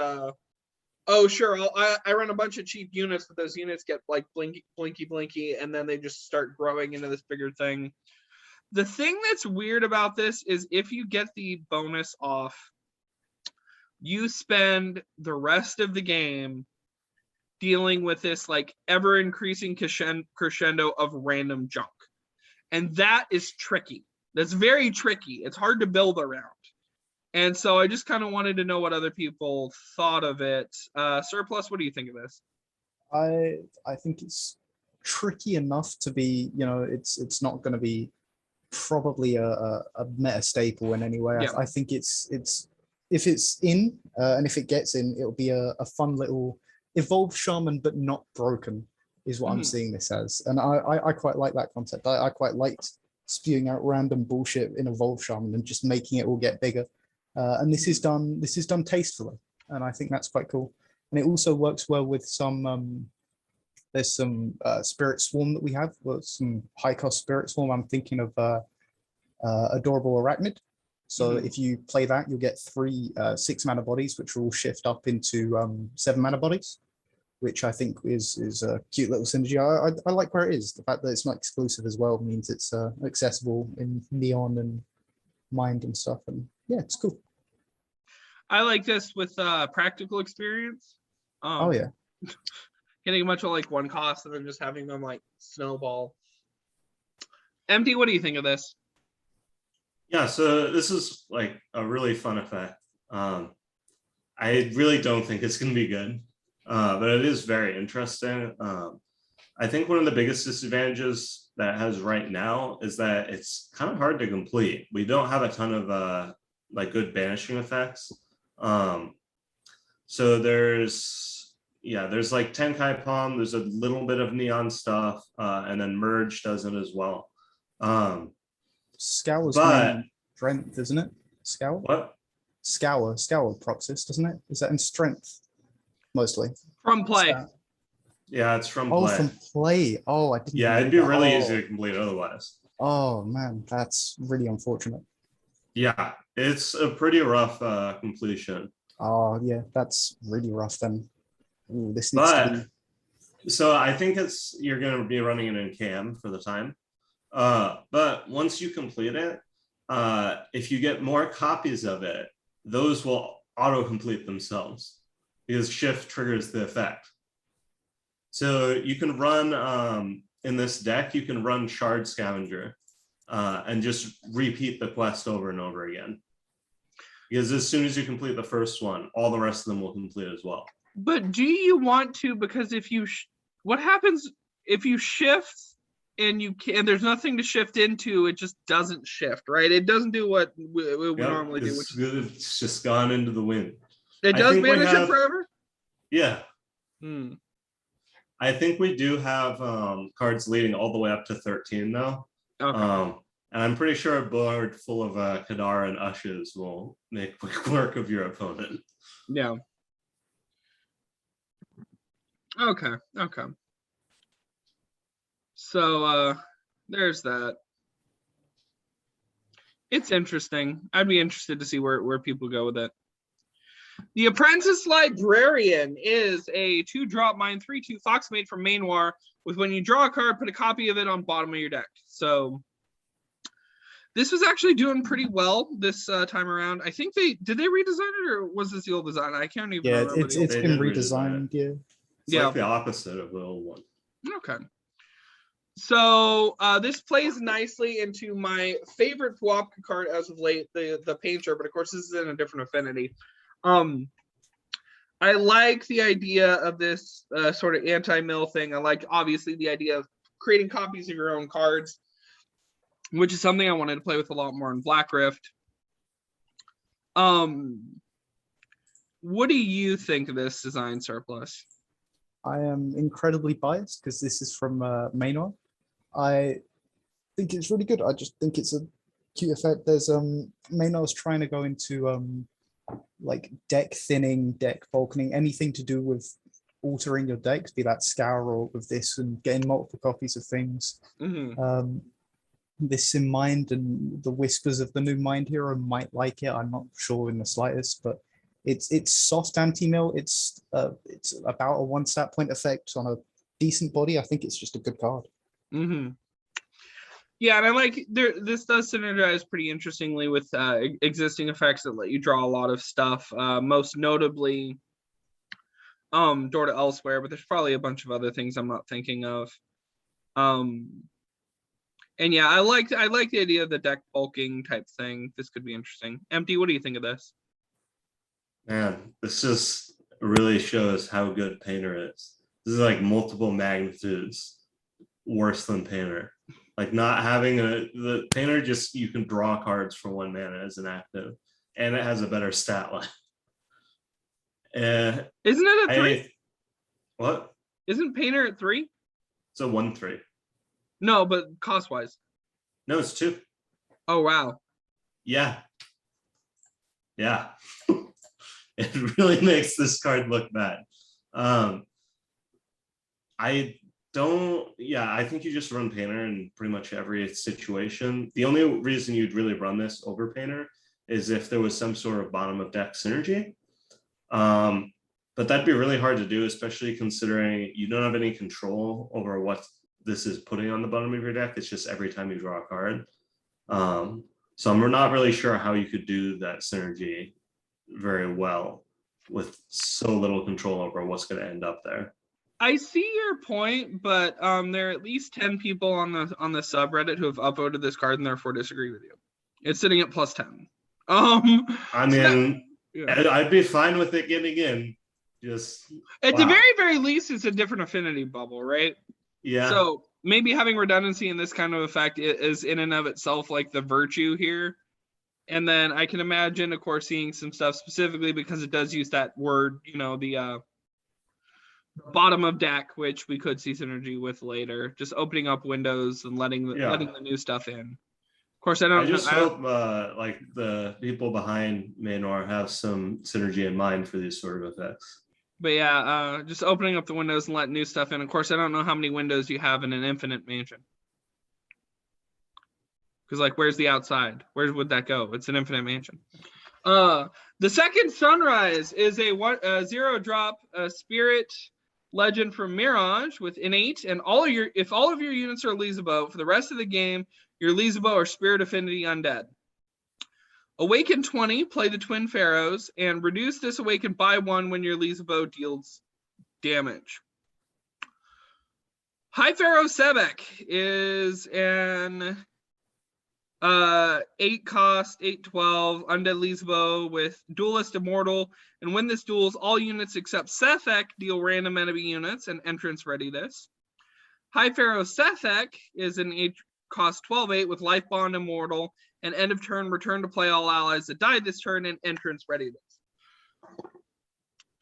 Oh, sure. I run a bunch of cheap units, but those units get like blinky, and then they just start growing into this bigger thing. The thing that's weird about this is if you get the bonus off, you spend the rest of the game dealing with this like ever increasing crescendo of random junk. And that is tricky. That's very tricky. It's hard to build around. And so I just kind of wanted to know what other people thought of it. Surplus, what do you think of this? I think it's tricky enough to be, it's not going to be probably a meta staple in any way. Yeah. I think it's if it's in and if it gets in, it'll be a fun little evolved shaman, but not broken, is what I'm seeing this as. And I quite like that concept. I quite liked spewing out random bullshit in evolved shaman and just making it all get bigger. And this is done tastefully, and I think that's quite cool. And it also works well with some. There's some spirit swarm that we have. Well, some high cost spirit swarm. I'm thinking of adorable arachnid. So if you play that, you'll get 3 6-mana bodies, which will all shift up into 7-mana bodies, which I think is a cute little synergy. I like where it is. The fact that it's not exclusive as well means it's accessible in Neon and Mind and stuff. And yeah, it's cool. I like this with practical experience. Oh yeah. Getting a bunch of like 1 cost and then just having them like snowball. Empty, what do you think of this? Yeah, so this is like a really fun effect. I really don't think it's going to be good, but it is very interesting. I think one of the biggest disadvantages that it has right now is that it's kind of hard to complete. We don't have a ton of like good banishing effects. So there's like Tenkai Palm, there's a little bit of neon stuff, and then Merge does it as well. Scour's main strength, isn't it? Scour? What? Scour Proxys, doesn't it? Is that in strength mostly? From play. Scour. Yeah, it's from play. play. Oh, from play. Oh, I didn't. Yeah, it'd be really easy to complete otherwise. Oh man, that's really unfortunate. Yeah, it's a pretty rough completion. Oh yeah, that's really rough then. Ooh, this needs to be... So I think you're going to be running it in CAM for the time. But once you complete it, if you get more copies of it, those will auto-complete themselves because shift triggers the effect. So you can run, in this deck, you can run Shard Scavenger and just repeat the quest over and over again. Because as soon as you complete the first one, all the rest of them will complete as well. But do you want to? Because if you, what happens if you shift and there's nothing to shift into, it just doesn't shift, right? It doesn't do what we normally do. Which it's just gone into the wind. It does banish it forever? Yeah. I think we do have cards leading all the way up to 13 though. Okay. And I'm pretty sure a board full of Kadar and Ushes will make quick work of your opponent. Yeah. Okay. Okay. So there's that. It's interesting. I'd be interested to see where people go with it. The Apprentice Librarian is a 2-drop mine 3/2 Fox made from Mainoir with when you draw a card, put a copy of it on bottom of your deck. So this was actually doing pretty well this time around. I think did they redesign it, or was this the old design? I can't even remember. It's been redesigned. Yeah. It's like the opposite of the old one. Okay. So this plays nicely into my favorite Puapka card as of late, the Painter, but of course this is in a different affinity. I like the idea of this sort of anti-mill thing. I like, obviously, the idea of creating copies of your own cards, which is something I wanted to play with a lot more in Black Rift. What do you think of this design, Surplus? I am incredibly biased because this is from Mainoir. I think it's really good. I just think it's a cute effect. There's Mainoir's trying to go into like deck thinning, deck bulking, anything to do with altering your decks, be that Scour or with this, and getting multiple copies of things. Mm-hmm. This in mind, and the whispers of the new Mind Hero might like it. I'm not sure in the slightest, but it's soft anti-mill. It's about a 1 stat point effect on a decent body. I think it's just a good card. Mm-hmm. Yeah, and I like this does synergize pretty interestingly with existing effects that let you draw a lot of stuff. Most notably, Door to Elsewhere, but there's probably a bunch of other things I'm not thinking of. And yeah, I like the idea of the deck bulking type thing. This could be interesting. Empty, what do you think of this? Man, this just really shows how good Painter is. This is like multiple magnitudes worse than Painter. Like not having the Painter, just you can draw cards for 1 mana as an active, and it has a better stat line. Isn't it a 3? What? Isn't Painter at 3? It's a 1/3. No, but cost wise. No, it's 2. Oh wow. Yeah. Yeah. It really makes this card look bad. I think you just run Painter in pretty much every situation. The only reason you'd really run this over Painter is if there was some sort of bottom of deck synergy. But that'd be really hard to do, especially considering you don't have any control over what this is putting on the bottom of your deck. It's just every time you draw a card. So I'm not really sure how you could do that synergy very well with so little control over what's going to end up there. I see your point, but there are at least 10 people on the subreddit who have upvoted this card and therefore disagree with you. It's sitting at +10. I mean, yeah. I'd be fine with it getting in. Just at the very, very least, it's a different affinity bubble, right? Yeah. So maybe having redundancy in this kind of effect is in and of itself like the virtue here. And then I can imagine, of course, seeing some stuff specifically because it does use that word, the bottom of deck, which we could see synergy with later. Just opening up windows and letting the new stuff in. Of course, I just hope like the people behind Mainoir have some synergy in mind for these sort of effects. But yeah, just opening up the windows and letting new stuff in. Of course, I don't know how many windows you have in an infinite mansion. Because, like, where's the outside? Where would that go? It's an infinite mansion. The second Sunrise is a 0-drop spirit legend from Mirage with innate, and if all of your units are Lizabo, for the rest of the game, your Lizabo or Spirit Affinity undead. Awaken 20, play the Twin Pharaohs, and reduce this awaken by 1 when your Lizabo deals damage. High Pharaoh Sebek is an 8-cost, 8/12 undead Lizabo with Duelist Immortal, and when this duels, all units except Sethek deal random enemy units and entrance ready this. High Pharaoh Sethek is an 8-cost 12/8 with Life Bond Immortal, and end of turn return to play all allies that died this turn and entrance ready this.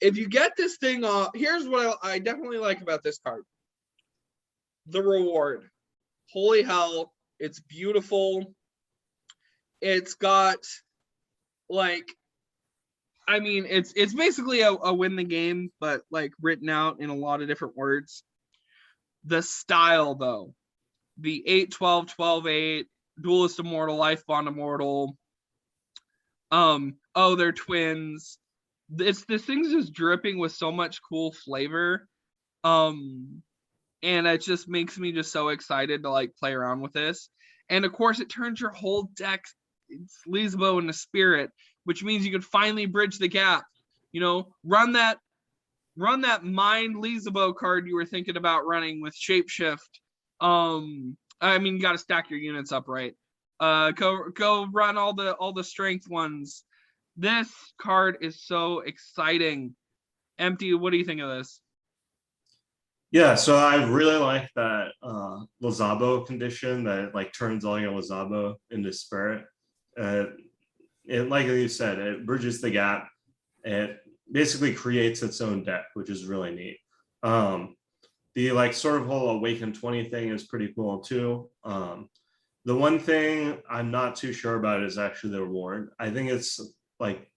If you get this thing off, here's what I definitely like about this card. the reward. Holy hell, it's beautiful. It's got like, I mean, it's basically a win the game, but like written out in a lot of different words. The style though, the 8-12-12-8, Duelist Immortal, Life Bond Immortal. Oh, they're twins. This thing's just dripping with so much cool flavor. And it just makes me just so excited to like play around with this. And of course, it turns your whole deck, it's Lizbo into Spirit, which means you can finally bridge the gap. You know, run that Mind Lizbo card you were thinking about running with Shapeshift. I mean, you got to stack your units up right. Go run all the strength ones. This card is so exciting. Empty, what do you think of this? Yeah, so I really like that Lizabo condition that like turns all your Lizabo into Spirit. It, like you said, it bridges the gap. It basically creates its own deck, which is really neat. The like sort of whole Awaken 20 thing is pretty cool too. The one thing I'm not too sure about is actually the reward. I think it's like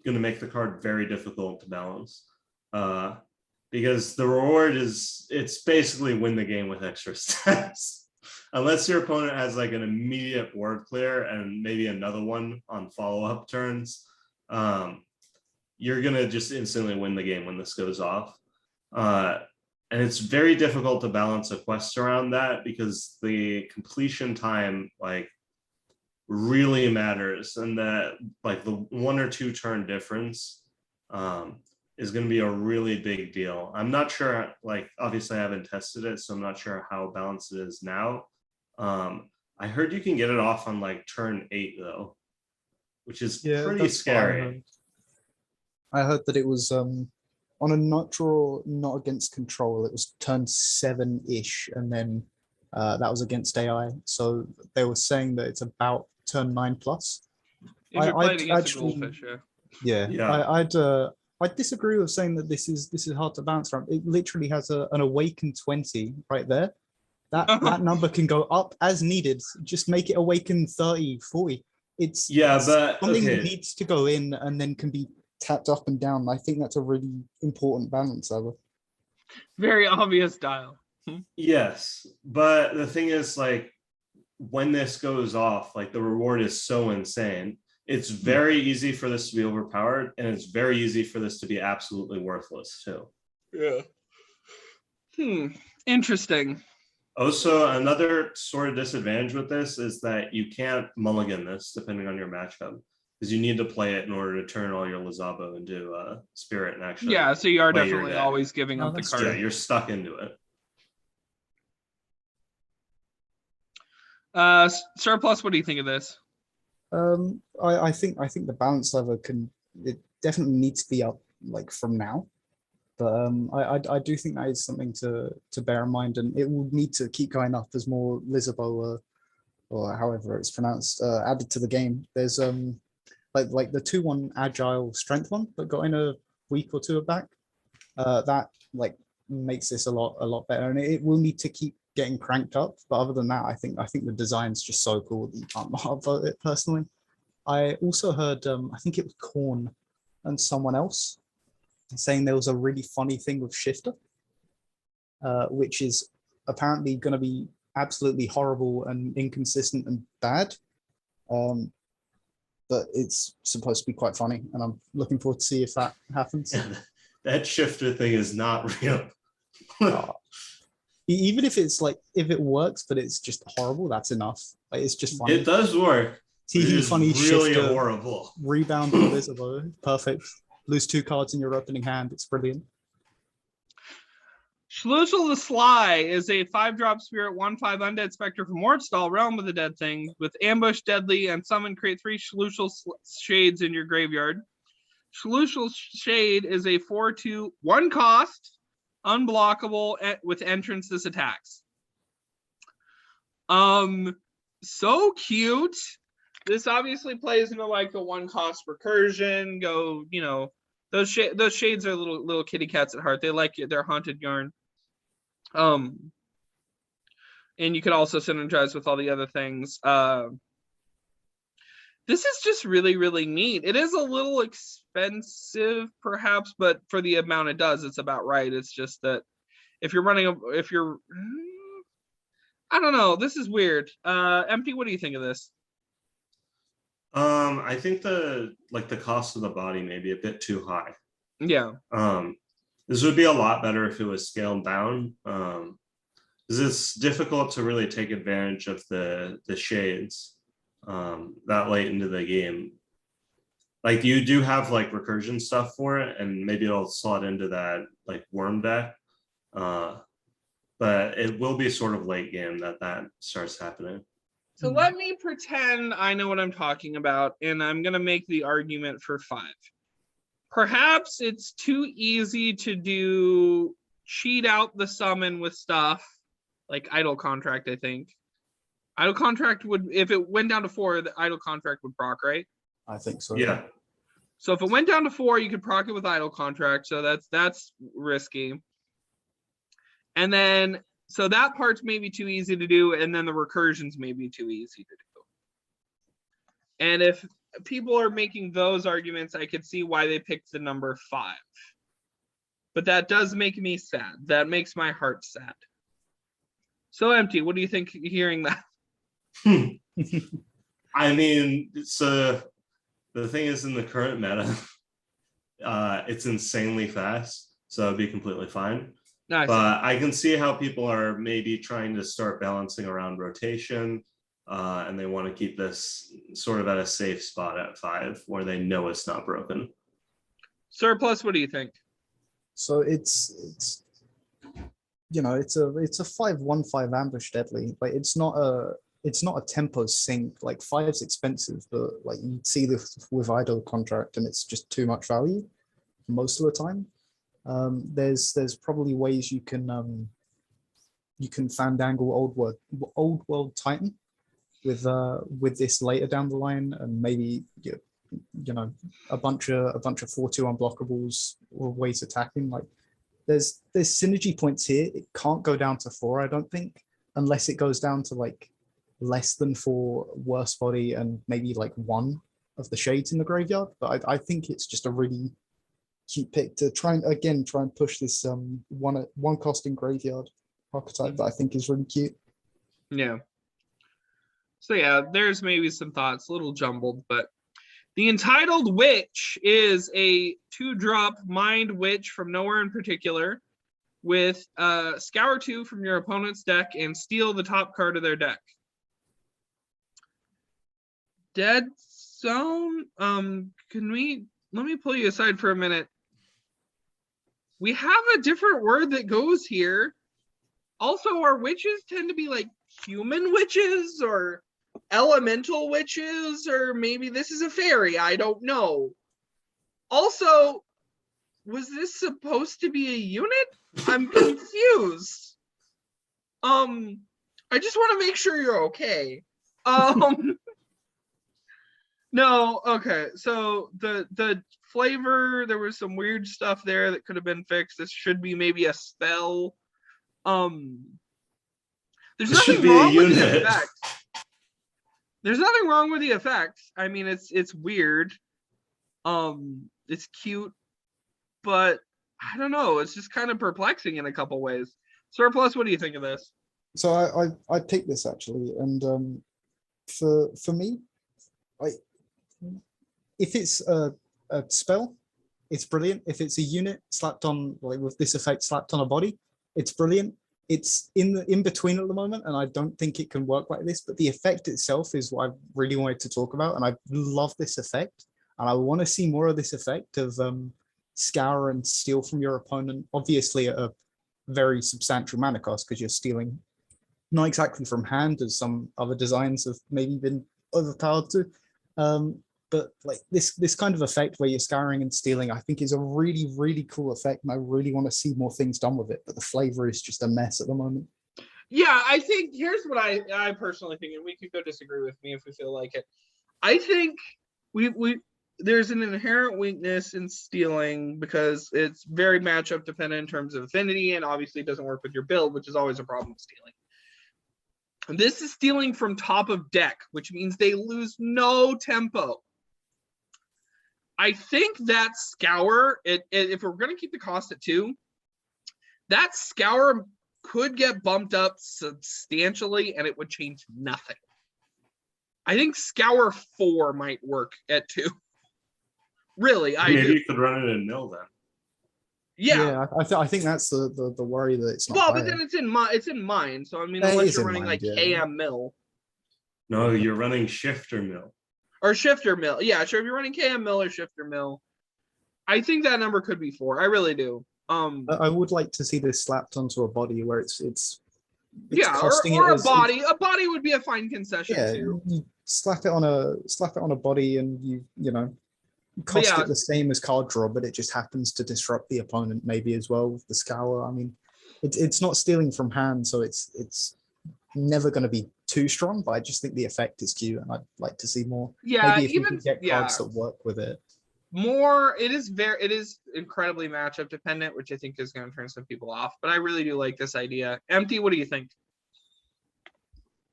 going to make the card very difficult to balance. Because the reward is, it's basically win the game with extra steps. Unless your opponent has like an immediate word clear and maybe another one on follow-up turns, you're gonna just instantly win the game when this goes off. And it's very difficult to balance a quest around that because the completion time like really matters, and that like the 1 or 2 turn difference is going to be a really big deal. I'm not sure, like, obviously I haven't tested it, so I'm not sure how balanced it is now. I heard you can get it off on like turn 8 though, which is pretty scary. I heard that it was on a not draw, not against control. It was turn 7-ish, and then that was against AI. So they were saying that it's about turn 9+. If you're playing against a goldfish, yeah. I disagree with saying that this is hard to bounce from. It literally has an Awaken 20 right there. That number can go up as needed. Just make it Awaken 30, 40. It's something that needs to go in and then can be tapped up and down. I think that's a really important balance of it. Very obvious dial. Yes, but the thing is, like, when this goes off, like the reward is so insane. It's very easy for this to be overpowered, and it's very easy for this to be absolutely worthless too. Yeah. Interesting. Also, another sort of disadvantage with this is that you can't mulligan this depending on your matchup, because you need to play it in order to turn all your Lizabo into Spirit and actually. Yeah, so you are definitely always giving up the card. Yeah, you're stuck into it. Surplus, what do you think of this? I think the balance level it definitely needs to be up like from now, but I do think that is something to bear in mind, and it will need to keep going up as more Lizabo or however it's pronounced added to the game. There's like the 2-1 agile strength one that got in a week or 2 back. That like makes this a lot better, and it will need to keep getting cranked up. But other than that, I think the design's just so cool that you can't not upvote it personally. I also heard I think it was Korn and someone else saying there was a really funny thing with Shifter, which is apparently going to be absolutely horrible and inconsistent and bad. But it's supposed to be quite funny, and I'm looking forward to see if that happens. That Shifter thing is not real. Even if it's like, if it works, but it's just horrible, that's enough. Like, it's just funny. It does work. It is funny. Really Shifter, horrible. Rebound for Lizabo. Perfect. Lose 2 cards in your opening hand. It's brilliant. Schlüssel the Sly is a 5-drop spirit 1/5 undead specter from Warpstall, Realm of the Dead Thing, with ambush, deadly, and summon. Create 3 Schlüssel shades in your graveyard. Schlüssel Shade is a 4/2 1 cost, unblockable with entrance this attacks. So cute. This obviously plays into like the 1 cost recursion. Go, you know, those shades are little kitty cats at heart. They like their haunted yarn. And you could also synergize with all the other things. This is just really, really neat. It is a little expensive, perhaps, but for the amount it does, it's about right. It's just that if you're running, I don't know. This is weird. Empty, what do you think of this? I think the cost of the body may be a bit too high. Yeah. This would be a lot better if it was scaled down. Because it's difficult to really take advantage of the shades that late into the game. Like you do have like recursion stuff for it, and maybe it'll slot into that like worm deck. But it will be sort of late game that starts happening. So let me pretend I know what I'm talking about, and I'm going to make the argument for 5. Perhaps it's too easy to cheat out the summon with stuff like Idle Contract, I think. Idle Contract would, if it went down to 4, the Idle Contract would proc, right? I think so. Yeah. So if it went down to 4, you could proc it with Idle Contract, so that's risky. And then, so that part's maybe too easy to do, and then the recursions may be too easy to do. And if people are making those arguments, I could see why they picked the number 5. But that does make me sad. That makes my heart sad. So Empty, what do you think hearing that? I mean, so the thing is, in the current meta, it's insanely fast, so it'd be completely fine. Nice. But I can see how people are maybe trying to start balancing around rotation, and they want to keep this sort of at a safe spot at 5 where they know it's not broken. Surplus, what do you think? So it's you know, it's a 5/1/5 ambush deadly. Like it's not a tempo sink. Like 5's expensive, but like you see this with Idle Contract, and it's just too much value most of the time. There's probably ways you can fandangle old world Titan with this later down the line, and maybe you know a bunch of 4/2 unblockables or ways attacking. Like there's synergy points here. It can't go down to 4, I don't think, unless it goes down to like less than 4 worst body and maybe like 1 of the shades in the graveyard. But I think it's just a really cute pick to try and push this one costing graveyard archetype that I think is really cute. Yeah. So yeah, there's maybe some thoughts, a little jumbled, but the Entitled Witch is a 2-drop Mind Witch from nowhere in particular with Scour 2 from your opponent's deck and steal the top card of their deck. DeadZon, let me pull you aside for a minute. We have a different word that goes here. Also, our witches tend to be like human witches or elemental witches, or maybe this is a fairy. I don't know. Also, was this supposed to be a unit? I'm confused. I just want to make sure you're okay. No, okay. So the flavor, there was some weird stuff there that could have been fixed. This should be maybe a spell. There's nothing wrong with the effect. There's nothing wrong with the effects. I mean, it's weird. It's cute, but I don't know. It's just kind of perplexing in a couple ways. Surplus, what do you think of this? So I picked this actually, and for me, if it's a spell, it's brilliant. If it's a unit slapped on, like with this effect slapped on a body, it's brilliant. It's in between at the moment, and I don't think it can work like this, but the effect itself is what I really wanted to talk about, and I love this effect, and I want to see more of this effect of scour and steal from your opponent, obviously at a very substantial mana cost, because you're stealing not exactly from hand, as some other designs have maybe been overpowered to, but like this kind of effect where you're scouring and stealing, I think is a really, really cool effect, and I really want to see more things done with it, but the flavor is just a mess at the moment. Yeah, I think here's what I personally think, and we could go disagree with me if we feel like it. I think we there's an inherent weakness in stealing because it's very matchup dependent in terms of affinity, and obviously it doesn't work with your build, which is always a problem with stealing. This is stealing from top of deck, which means they lose no tempo. I think that Scour, if we're going to keep the cost at 2, that Scour could get bumped up substantially and it would change nothing. I think Scour 4 might work at 2. Really, I Maybe do. you could run it in mill then. Yeah. I think that's the worry that it's not. Well, higher. but then it's in mine. So I mean, It unless is you're in running mind, like KM mill No, you're running shifter mill. or shifter mill. Yeah, sure. If you're running KM mill or shifter mill, I think that number could be 4. I really do. I would like to see this slapped onto a body where it's yeah, costing or it a as, body. A body would be a fine concession yeah, too. you slap it on a body and you know cost yeah. it the same as card draw, but it just happens to disrupt the opponent maybe as well with the Scour. I mean, it's not stealing from hand, so it's never going to be too strong, but I just think the effect is cute and I'd like to see more. Yeah, maybe if even we could get cards that work with it. More, it is incredibly matchup dependent, which I think is going to turn some people off, but I really do like this idea. Empty, what do you think?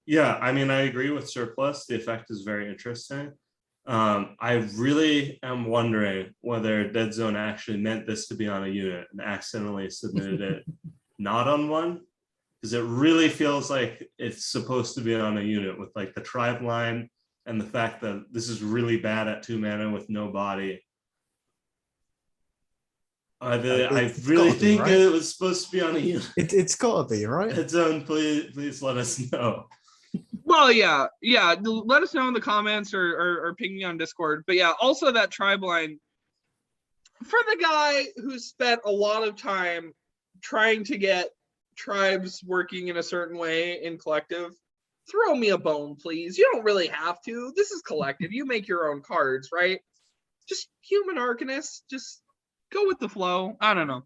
Yeah, I mean, I agree with Surplus. The effect is very interesting. I really am wondering whether DeadZon actually meant this to be on a unit and accidentally submitted it not on one, because it really feels like it's supposed to be on a unit with like the tribe line and the fact that this is really bad at 2 mana with no body. I really think right? it was supposed to be on a unit. It's got to be, right? DeadZon, please let us know. Well, yeah. Let us know in the comments or ping me on Discord. But yeah, also that tribe line for the guy who spent a lot of time trying to get tribes working in a certain way in collective. Throw me a bone, please. You don't really have to. This is collective. You make your own cards, right? Just human Arcanist. Just go with the flow. I don't know.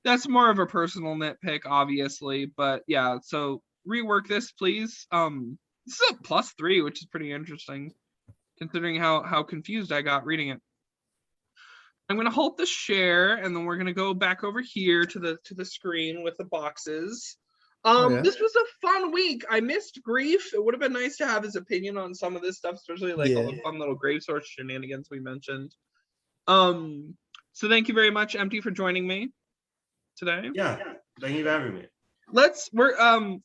That's more of a personal nitpick, obviously. But yeah, so rework this, please. This is a +3, which is pretty interesting, considering how confused I got reading it. I'm gonna hold the share, and then we're gonna go back over here to the screen with the boxes. This was a fun week. I missed Grief. It would have been nice to have his opinion on some of this stuff, especially like all the fun little grave source shenanigans we mentioned. So thank you very much, Empty, for joining me today. Yeah, thank you for having me.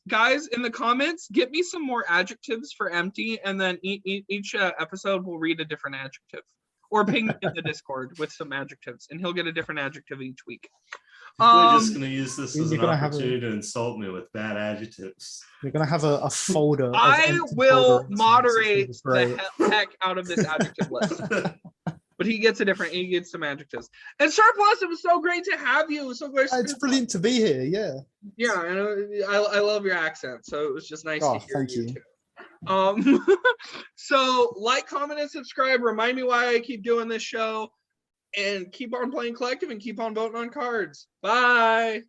Guys, in the comments, get me some more adjectives for Empty, and then each episode will read a different adjective, or ping me in the Discord with some adjectives, and he'll get a different adjective each week. We're just gonna use this as an opportunity to insult me with bad adjectives. You're gonna have a folder. I will moderate the heck out of this adjective list. But he gets some adjectives. And Surplus, it was so great to have you. It was so great. It's brilliant to be here. Yeah. Yeah, I love your accent. So it was just nice to hear thank you. Too. So like, comment, and subscribe. Remind me why I keep doing this show. And keep on playing collective and keep on voting on cards. Bye.